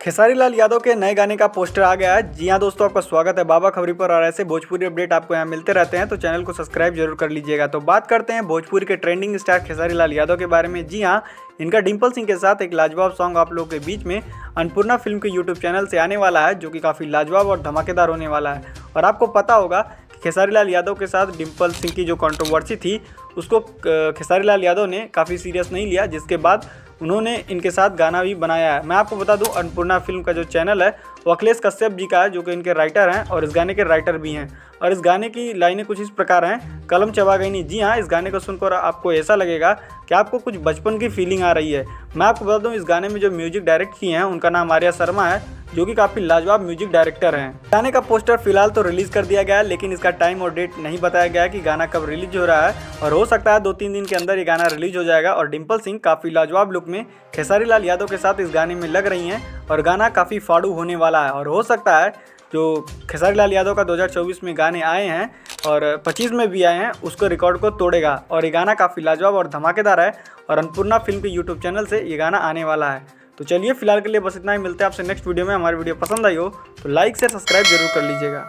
खेसारी लाल यादव के नए गाने का पोस्टर आ गया है। जी हाँ दोस्तों, आपका स्वागत है बाबा खबरी पर और ऐसे भोजपुरी अपडेट आपको यहाँ मिलते रहते हैं, तो चैनल को सब्सक्राइब जरूर कर लीजिएगा। तो बात करते हैं भोजपुरी के ट्रेंडिंग स्टार खेसारी लाल यादव के बारे में। जी हाँ, इनका डिम्पल सिंह के साथ एक लाजवाब सॉन्ग आप लोगों के बीच में अन्नपूर्णा फिल्म के यूट्यूब चैनल से आने वाला है, जो कि काफ़ी लाजवाब और धमाकेदार होने वाला है। और आपको पता होगा कि खेसारी लाल यादव के साथ डिम्पल सिंह की जो कंट्रोवर्सी थी उसको खेसारी लाल यादव ने काफ़ी सीरियस नहीं लिया, जिसके बाद उन्होंने इनके साथ गाना भी बनाया है। मैं आपको बता दूं, अन्नपूर्णा फिल्म का जो चैनल है वो अखिलेश कश्यप जी का है, जो कि इनके राइटर हैं और इस गाने के राइटर भी हैं। और इस गाने की लाइनें कुछ इस प्रकार हैं, कलम चबा गई नहीं। जी हाँ, इस गाने को सुनकर आपको ऐसा लगेगा कि आपको कुछ बचपन की फीलिंग आ रही है। मैं आपको बता दूं, इस गाने में जो म्यूजिक डायरेक्ट किए हैं उनका नाम आर्या शर्मा है, जो कि काफ़ी लाजवाब म्यूजिक डायरेक्टर हैं। गाने का पोस्टर फिलहाल तो रिलीज कर दिया गया है, लेकिन इसका टाइम और डेट नहीं बताया गया है कि गाना कब रिलीज हो रहा है। और हो सकता है 2-3 दिन के अंदर ये गाना रिलीज हो जाएगा। और डिम्पल सिंह काफ़ी लाजवाब लुक में खेसारी लाल यादव के साथ इस गाने में लग रही हैं और गाना काफ़ी फाड़ू होने वाला है। और हो सकता है जो खेसारी लाल यादव का 2024 में गाने आए हैं और 25 में भी आए हैं, उसको रिकॉर्ड को तोड़ेगा। और ये गाना काफ़ी लाजवाब और धमाकेदार है और अन्नपूर्णा फिल्म के यूट्यूब चैनल से ये गाना आने वाला है। तो चलिए फिलहाल के लिए बस इतना ही। मिलते हैं आपसे नेक्स्ट वीडियो में। हमारी वीडियो पसंद आई हो तो लाइक से सब्सक्राइब जरूर कर लीजिएगा।